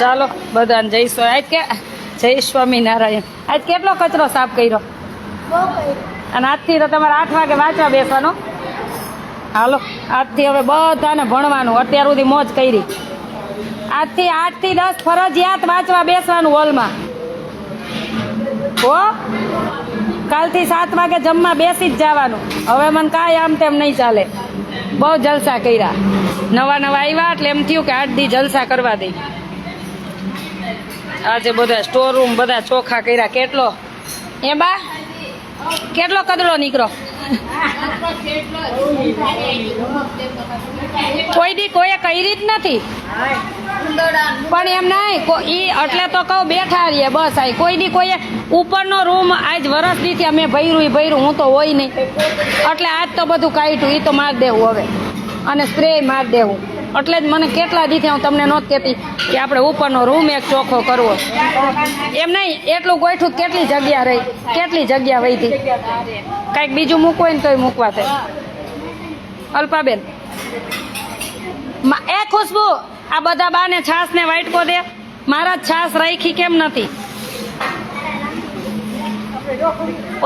ચાલો બધાને જય આજ કે જય સ્વામિનારાયણ. આજ કેટલો કચરો સાફ કર્યો? અને આજથી તો તમારે 8 વાગે વાંચવા બેસવાનો. હાલો આજથી હવે બધાને ભણવાનું. અત્યાર સુધી મોજ કરી. આજથી 8 થી 10 ફરજિયાત વાંચવા બેસવાનું હોલમાં. હો કાલથી 7 વાગે જમવા બેસી જ જવાનું. હવે મને કાંઈ આમ તેમ નહીં ચાલે. બહુ જલસા કર્યા. નવા આવ્યા એટલે એમ થયું કે 8 દી જલસા કરવા દઈ. આજે બધા સ્ટોર રૂમ બધા ચોખ્ખા કર્યા. કેટલો એ બા કેટલો કચરો નીકળો. કોઈ દી કોઈએ કરી જ નથી. પણ એમ નહીં એટલે તો કહું બેઠા રહીએ બસ. આ કોઈ દી કોઈએ ઉપરનો રૂમ આજ વરસ દીથી અમે ભર્યું હું તો હોય નહીં. એટલે આજ તો બધું કાઢ્યું. એ તો મારી દેવું હવે અને સ્પ્રે મારી દેવું. એટલે જ મને કેટલા દીથી હું તમને નહોતી કહેતી કે આપણે ઉપરનો રૂમ એક ચોખ્ખો કરવો. એમ નહીં એટલું ગોઠવું કેટલી જગ્યા રહી, કેટલી જગ્યા વહી હતી. કાંઈક બીજું મૂકવું હોય ને તોય મૂકવા થાય. અલ્પાબેન એ ખુશ્બુ આ બધા બાને છાસ ને વાટકો દે. મારા છાસ રાખી કેમ નથી?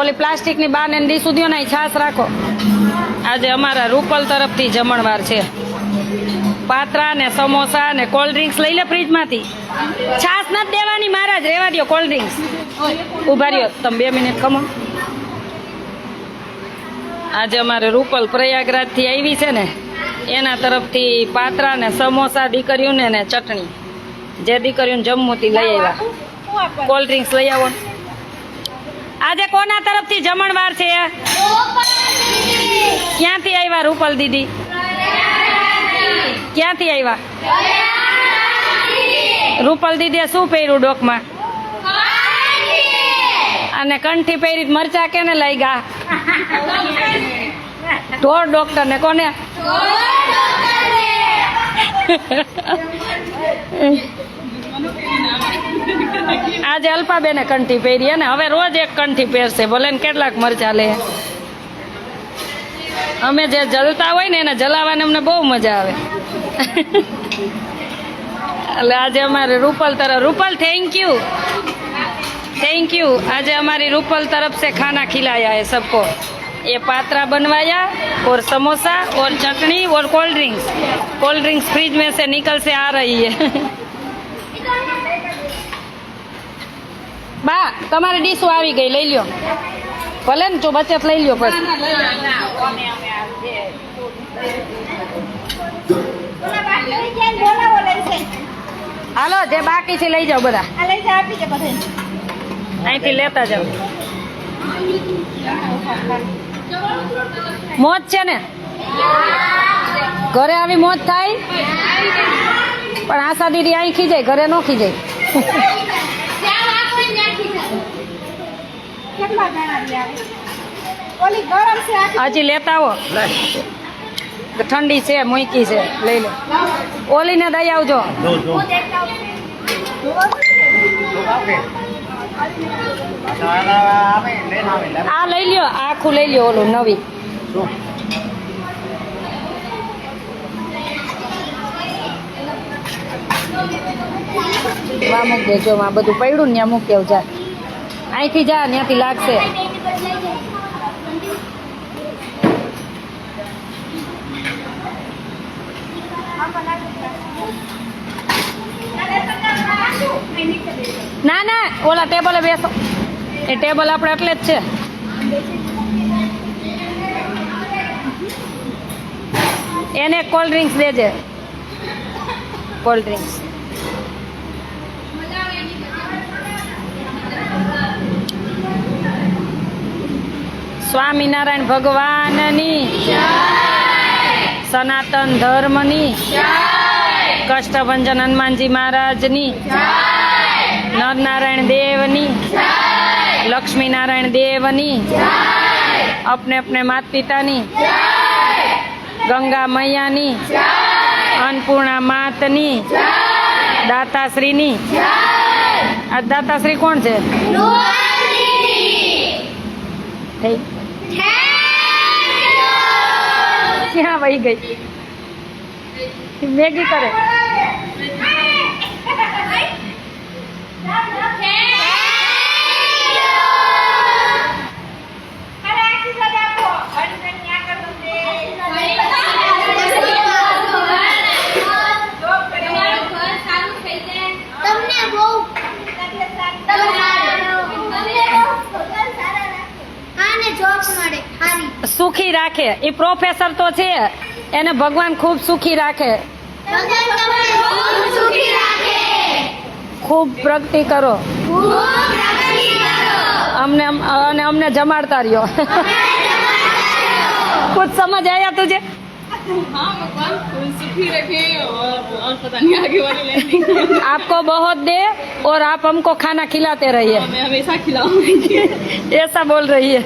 ઓલી પ્લાસ્ટિકની બાને ડીશું દો ને છાસ રાખો. આજે અમારા રૂપલ તરફથી જમણવાર છે. પાત્રા ને સમોસા ને કોલ્ડ ડ્રિંક્સ લઈ લે ફ્રીજમાંથી. છાસ નથી દેવાની મહારાજ, રહેવા દો કોલ્ડ ડ્રિંક્સ. ઉભા રહ્યો તમે 2 મિનિટ ખમો. આજે અમારે રૂપલ પ્રયાગરાજથી આવી છે ને એના તરફથી પાત્રા ને સમોસા દીકરીઓને ને ચટણી. જે દીકરીઓને જમવું લઈ આવ્યા. કોલ્ડ ડ્રિંક્સ લઈ આવો. આજે કોના તરફથી જમણવાર છે? ક્યાંથી આવ્યા રૂપલ દીદી? ક્યાંથી આવ્યા? રૂપલ દીદીએ શું પહેર્યું ડોકમાં? અને કંઠી પહેરી મરચા કેને લઈ ગયા? ઢોર ડોક્ટર ને. કોને? આજે અલ્પાબેને કંઠી પહેરી ને હવે રોજ એક કંઠી પહેરશે. ભલે ને કેટલાક મરચા લે. અમે જે જલતા હોય ને એને જલાવવાની અમને બહુ મજા આવે. એટલે આજે અમારે રૂપલ તરફ. Rupal thank you. आज हमारी रूपल तरफ से खाना खिलाया है सबको. ये पात्रा बनवाया और समोसा और चटनी और cold drinks. Cold drinks fridge में से निकल से आ रही है. બા તમારી ડીશ આવી ગઈ, લઈ લ્યો. ભલે ને જો બચત લઈ લ્યો પછી. હાલો જે બાકી છે લઈ જાઓ બધા. અહીંથી લેતા જાઓ. મોજ છે ને? ઘરે આવી મોજ થાય. પણ આશા દીદી અહીં ખીજાય, ઘરે ન ખીજાય. હજી લેતા આવો. ઠંડી છે મૂકી છે, લઈ લો. ઓલીને દઈ આવજો. આ લઈ લ્યો, આખું લઈ લ્યો. ઓલું નવી વા મૂક દેજો. આ બધું પડ્યું ને ત્યાં મૂકી આવજા. અહીંથી જા, ત્યાંથી લાગશે. ના ના ઓલા ટેબલે બેસો. એ ટેબલ આપણે એટલે જ છે. એને કોલ્ડ ડ્રિંક્સ દેજે. કોલ્ડ ડ્રિંક્સ સ્વામિનારાયણ ભગવાનની સનાતન ધર્મની કષ્ટભંજન હનુમાનજી મહારાજની નરનારાયણ દેવની લક્ષ્મીનારાયણ દેવની अपने अपने माता पितानी गंगा मैयानी अन्नपूर्णा मातनी दाताश्रीनी आ दाताश्री कोण छे क्या वही गई मैगी करे રાખે. એ પ્રોફેસર તો છે, એને ભગવાન ખૂબ સુખી રાખે. ખૂબ પ્રગતિ કરો અમને અને અમને જમાડતા રહ્યો. कुछ समझ आया तुझे? हाँ भगवान सुखी रखे और पता नहीं आगे वाली लाइन आपको बहुत दे और आप हमको खाना खिलाते रहिए. मैं हमेशा खिलाऊंगी. ऐसा बोल रही है.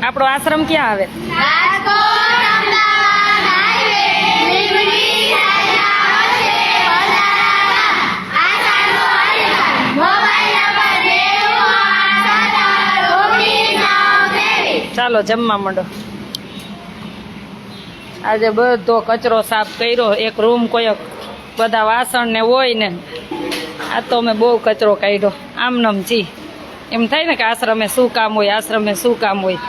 આપણો આશ્રમ ક્યાં આવે? ચાલો જમવા માંડો. આજે બધો કચરો સાફ કર્યો. એક રૂમ કોઈ બધા વાસણ ને હોય ને, આ તો મેં બહુ કચરો કાઢ્યો. આમનમ જી એમ થાય ને કે આશ્રમે શું કામ હોય, આશ્રમે શું કામ હોય.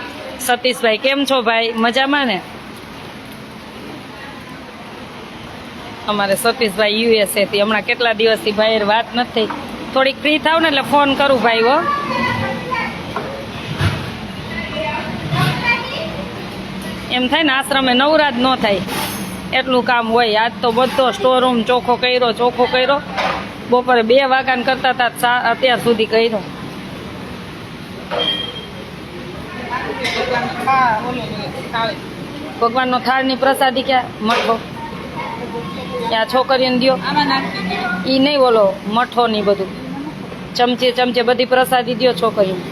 સતીશભાઈ કેમ છો ભાઈ? મજામાં ને? અમારે સતીશભાઈ યુએસએ થી હમણાં કેટલા દિવસથી ભાઈ વાત નથી થઈ. થોડીક ફ્રી થાવ ને એટલે ફોન કરું ભાઈ. હો એમ થાય ને આશ્રમે નવરા જ ન થાય, એટલું કામ હોય. આજ તો બધો સ્ટોર રૂમ ચોખ્ખો કર્યો. બપોરે 2 વાગ્યા કરતા હતા, અત્યાર સુધી કર્યો. ભગવાનનો થાળની પ્રસાદી ક્યાં? મઠો ત્યાં છોકરીને દ્યો. ઈ નહીં બોલો મઠો ની બધું ચમચે બધી પ્રસાદી દ્યો છોકરીને.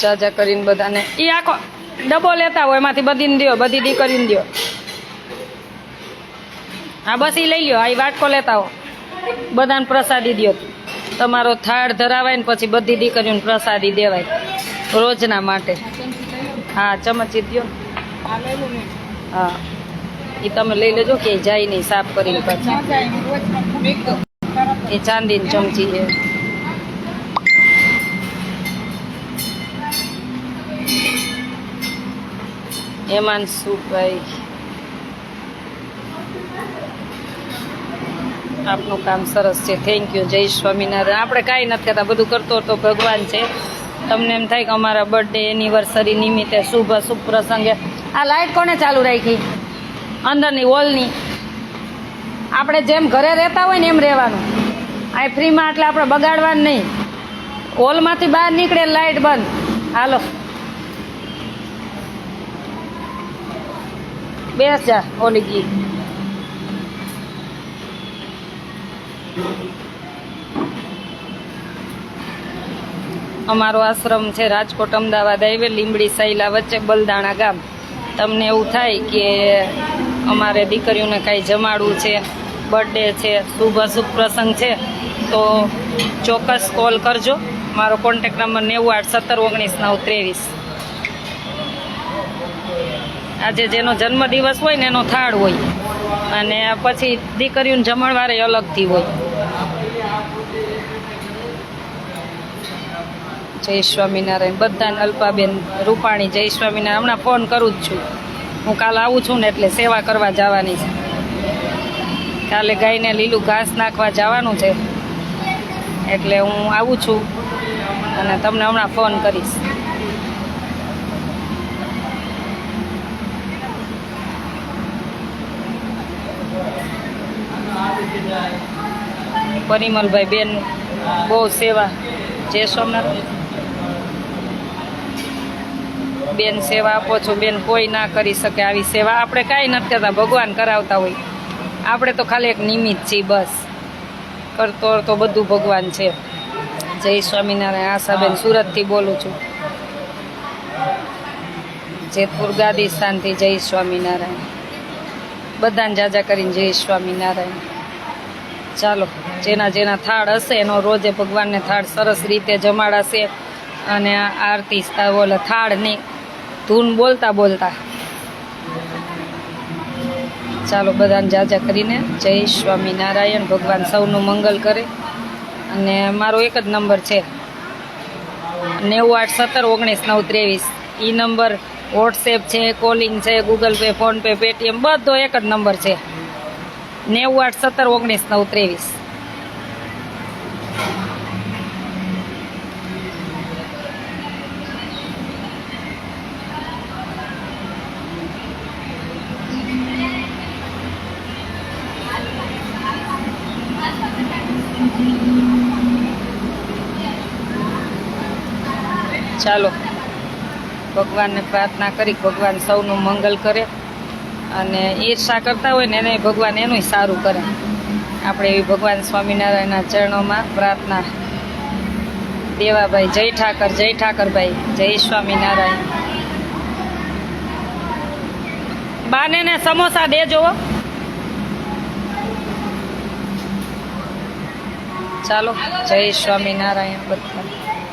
ચાચા કરીને બધાને ઈ આખો ડબ્બો લેતા હોય એમાંથી બધીને દ્યો, બધી દીકરીને દ્યો. હા બસ ઈ લઈ લ્યો. આ વાટકો લેતા હો, બધાને પ્રસાદી દ્યો. તમારો થાળ ધરાવાય ને પછી બધી દીકરીઓને પ્રસાદી દેવાય રોજના માટે. હા ચમચી દ્યો. હા એ તમે લઈ લેજો કે જાય નહીં સાફ કરીને પાછા. એ ચાંદીની ચમચી છે. એમાં શું ભાઈ આપનું કામ સરસ છે. Thank you. જય સ્વામિનારાયણ. આપણે કાંઈ નથી કરતા, બધું કરતો તો ભગવાન છે. તમને એમ થાય કે અમારા બર્થડે એનિવર્સરી નિમિત્તે શુભ પ્રસંગે આ લાઇટ કોને ચાલુ રાખી? અંદરની હોલની. આપણે જેમ ઘરે રહેતા હોય ને એમ રહેવાનું. આ ફ્રીમાં એટલે આપણે બગાડવાનું નહીં. હોલમાંથી બહાર નીકળે લાઇટ બંધ. હાલો બેસ જા ઓલી ગઈ. અમારો આશ્રમ છે રાજકોટ અમદાવાદ હાઈવે, લીંબડી સૈલા વચ્ચે બલદાણા ગામ. તમને એવું થાય કે અમારે દીકરીઓને કાંઈ જમાડવું છે, બર્થડે છે, શુભ પ્રસંગ છે, તો ચોક્કસ કોલ કરજો. મારો કોન્ટેક્ટ નંબર 9817199323. આજે જેનો જન્મદિવસ હોય ને એનો થાળ હોય, અને પછી દીકરીઓને જમણવારે અલગથી હોય. જય સ્વામિનારાયણ. બધાને અલ્પાબેન રૂપાણી જય સ્વામિનારાયણ. હમણાં ફોન કરું જ છું. હું કાલે આવું છું ને એટલે સેવા કરવા જવાની છે. કાલે ગાયને લીલું ઘાસ નાખવા જવાનું છે એટલે હું આવું છું અને તમને હમણાં ફોન કરીશ. પરિમલભાઈ બેન બહુ સેવા. જય સ્વામિનારાયણ બેન. સેવા આપો છો બેન. કોઈ ના કરી શકે આવી સેવા. આપણે કાંઈ નથી કરતા, ભગવાન કરાવતા હોય. આપણે તો ખાલી એક નિમિત્ત છીએ બસ. કરતો તો બધું ભગવાન છે. જય સ્વામિનારાયણ. આશાબેન સુરતથી બોલું છું. જેતપુર ગાદી સ્થાનથી જય સ્વામિનારાયણ. બધાને જાજા કરીને જય સ્વામિનારાયણ. ચાલો જેના જેના થાળ હશે એનો રોજે ભગવાનને થાળ સરસ રીતે જમાડાશે. અને આ આરતી ઓલા થાળની ધૂન બોલતા બોલતા. ચાલો બધાને જાજા કરીને જય સ્વામિનારાયણ. ભગવાન સૌનું મંગલ કરે. અને મારો એક જ નંબર છે 98171993. એ નંબર વોટ્સએપ છે, કોલિંગ છે, ગૂગલ પે, ફોનપે, પેટીએમ બધો એક જ નંબર છે 98171993. ચાલો ભગવાનને પ્રાર્થના કરી ભગવાન સૌનું મંગલ કરે. અને ઈર્ષા કરતા હોય ને એને ભગવાન એનુંય સારું કરે. આપણે એવી ભગવાન સ્વામિનારાયણના ચરણોમાં પ્રાર્થના. દેવાભાઈ જય ઠાકર, જય ઠાકરભાઈ, જય સ્વામિનારાયણ. બાને ને સમોસા દેજો. ચાલો જય સ્વામિનારાયણ બધા.